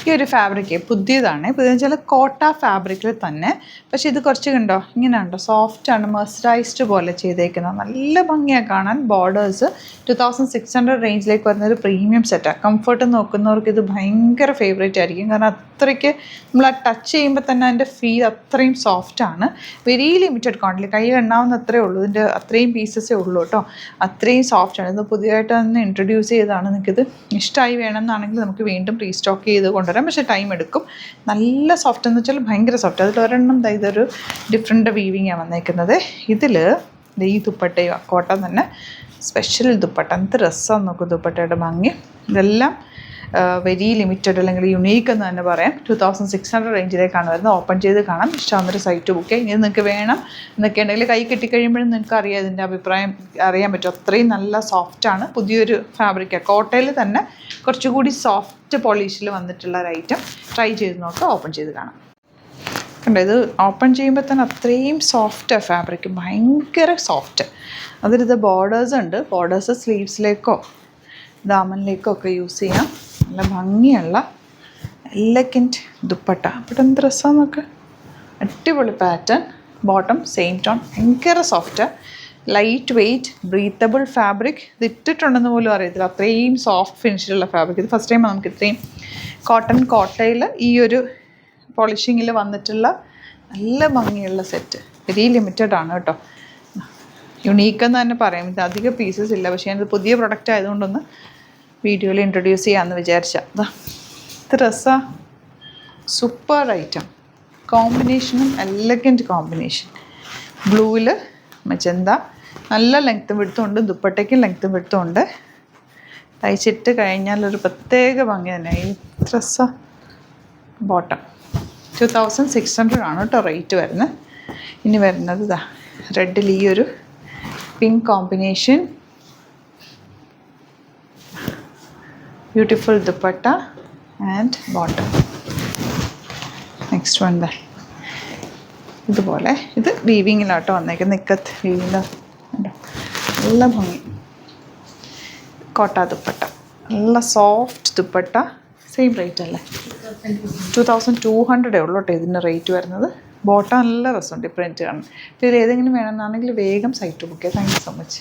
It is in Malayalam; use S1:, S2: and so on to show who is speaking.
S1: ഈ ഒരു ഫാബ്രിക് പുതിയതാണ്. പുതിയതെന്ന് വെച്ചാൽ കോട്ട ഫാബ്രിക്കിൽ തന്നെ, പക്ഷേ ഇത് കുറച്ച് കണ്ടോ ഇങ്ങനെ ഉണ്ടോ, സോഫ്റ്റാണ്, മെർസറൈസ്ഡ് പോലെ ചെയ്തേക്കുന്നത്. നല്ല ഭംഗിയാണ് കാണാൻ. ബോർഡേഴ്സ് 2600 റേഞ്ചിലേക്ക് വരുന്ന ഒരു പ്രീമിയം സെറ്റാണ്. കംഫർട്ട് നോക്കുന്നവർക്ക് ഇത് ഭയങ്കര ഫേവറേറ്റ് ആയിരിക്കും. കാരണം അത്രയ്ക്ക് നമ്മൾ ആ ടച്ച് ചെയ്യുമ്പോൾ തന്നെ അതിൻ്റെ ഫീൽ അത്രയും സോഫ്റ്റാണ്. വെരി ലിമിറ്റഡ് ക്വാണ്ടിറ്റി, കൈ എണ്ണാവുന്ന അത്രയേ ഉള്ളൂ. ഇതിൻ്റെ അത്രയും പീസസേ ഉള്ളൂ കേട്ടോ. അത്രയും സോഫ്റ്റാണ്. ഇത് പുതിയതായിട്ട് തന്നെ ഇൻട്രൊഡ്യൂസ് ചെയ്തതാണ്. നിങ്ങൾക്കിത് ഇഷ്ടമായി വേണമെന്നാണെങ്കിൽ നമുക്ക് വീണ്ടും റീസ്റ്റോക്ക് ചെയ്ത് കൊണ്ടുവരാം. പക്ഷേ ടൈം എടുക്കും. നല്ല സോഫ്റ്റ് എന്ന് വെച്ചാൽ ഭയങ്കര സോഫ്റ്റ്. അതിലൊരെണ്ണം ഇതൊരു ഡിഫറെൻ്റ് വീവിങ്ങാണ് വന്നേക്കുന്നത്. ഇതിൽ ഈ ദുപ്പട്ടയും കോട്ടൺ തന്നെ സ്പെഷ്യൽ ദുപ്പട്ട. എന്ത് രസമാണ് നോക്കും ദുപ്പട്ടയുടെ ഭംഗി. ഇതെല്ലാം വെരി ലിമിറ്റഡ് അല്ലെങ്കിൽ യുണീക്ക് എന്ന് തന്നെ പറയാം. 2600 റേഞ്ചിലേക്കാണ് വരുന്നത്. ഓപ്പൺ ചെയ്ത് കാണാം. ഇഷ്ടമാകുന്നൊരു സൈറ്റ് ബുക്ക് ചെയ്യാം. ഇനി നിങ്ങൾക്ക് വേണം എന്നൊക്കെ ഉണ്ടെങ്കിൽ കൈ കിട്ടിക്കഴിയുമ്പോഴും നിങ്ങൾക്ക് അറിയാം ഇതിൻ്റെ അഭിപ്രായം അറിയാൻ പറ്റും. അത്രയും നല്ല സോഫ്റ്റാണ്. പുതിയൊരു ഫാബ്രിക്കാണ്. കോട്ടയിൽ തന്നെ കുറച്ചുകൂടി സോഫ്റ്റ് പോളിഷിൽ വന്നിട്ടുള്ള ഒരു ഐറ്റം. ട്രൈ ചെയ്ത് നോക്കാം. ഓപ്പൺ ചെയ്ത് കാണാം. കണ്ടോ, ഇത് ഓപ്പൺ ചെയ്യുമ്പോൾ തന്നെ അത്രയും സോഫ്റ്റാണ് ഫാബ്രിക്. ഭയങ്കര സോഫ്റ്റ്. അതിലിത് ബോർഡേഴ്സ് ഉണ്ട്. ബോർഡേഴ്സ് സ്ലീവ്സിലേക്കോ ദാമനിലേക്കോ ഒക്കെ യൂസ് ചെയ്യാം. നല്ല ഭംഗിയുള്ള എലഗൻറ്റ് ദുപ്പട്ട. ഇവിടെ എന്ത് രസമാണ് നോക്ക്. അടിപൊളി പാറ്റേൺ. Bottom same tone. ഭയങ്കര soft, light weight, breathable fabric. ഇത് ഇട്ടിട്ടുണ്ടെന്ന് പോലും അറിയത്തില്ല, അത്രയും സോഫ്റ്റ് ഫിനിഷിലുള്ള ഫാബ്രിക്. ഇത് ഫസ്റ്റ് ടൈം നമുക്ക് ഇത്രയും കോട്ടയിൽ ഈ ഒരു പോളിഷിങ്ങിൽ വന്നിട്ടുള്ള നല്ല ഭംഗിയുള്ള സെറ്റ്. വെരി ലിമിറ്റഡ് ആണ് കേട്ടോ. യുണീക്കെന്ന് തന്നെ പറയാം. ഇത് അധികം പീസസ് ഇല്ല. പക്ഷേ ഞാനിത് പുതിയ പ്രൊഡക്റ്റ് ആയതുകൊണ്ടൊന്ന് വീഡിയോയിൽ ഇൻട്രൊഡ്യൂസ് ചെയ്യാമെന്ന് വിചാരിച്ചാൽ. ഇത് രസമാണ്. Super item. കോമ്പിനേഷനും എലഗൻറ്റ് കോമ്പിനേഷൻ. ബ്ലൂവിൽ മജന്ത. നല്ല ലെങ്ത്തും വിടുത്തുണ്ട്. ദുപ്പട്ടയ്ക്കും ലെങ്ത്തും വിടുത്തുണ്ട്. തയ്ച്ചിട്ട് കഴിഞ്ഞാൽ ഒരു പ്രത്യേക ഭംഗി തന്നെ. ഈ രസമാണ്. ബോട്ടം 2600 ആണ് കേട്ടോ റേറ്റ് വരുന്നത്. ഇനി വരുന്നത് ഇതാ റെഡിൽ ഈ ഒരു pink combination. Beautiful dupatta and bottom. Next one ദാ ഇതുപോലെ. ഇത് വീവിങ്ങിലാട്ടോ വന്നേക്കുന്നത്. നിക്കത്ത് വീവിങ്. നല്ല ഭംഗി. കോട്ട ദുപ്പട്ട. നല്ല സോഫ്റ്റ് ദുപ്പട്ട. സെയിം റേറ്റ് അല്ലേ? 2200 ഉള്ളൂ കേട്ടോ ഇതിൻ്റെ റേറ്റ് വരുന്നത്. ബോട്ടം നല്ല രസമുണ്ട്. പ്രിൻറ്റ് കാണാൻ. ഇതിൽ ഏതെങ്കിലും വേണമെന്നാണെങ്കിൽ വേഗം സൈറ്റ് ബുക്ക് ചെയ്യാം. Thank you so much.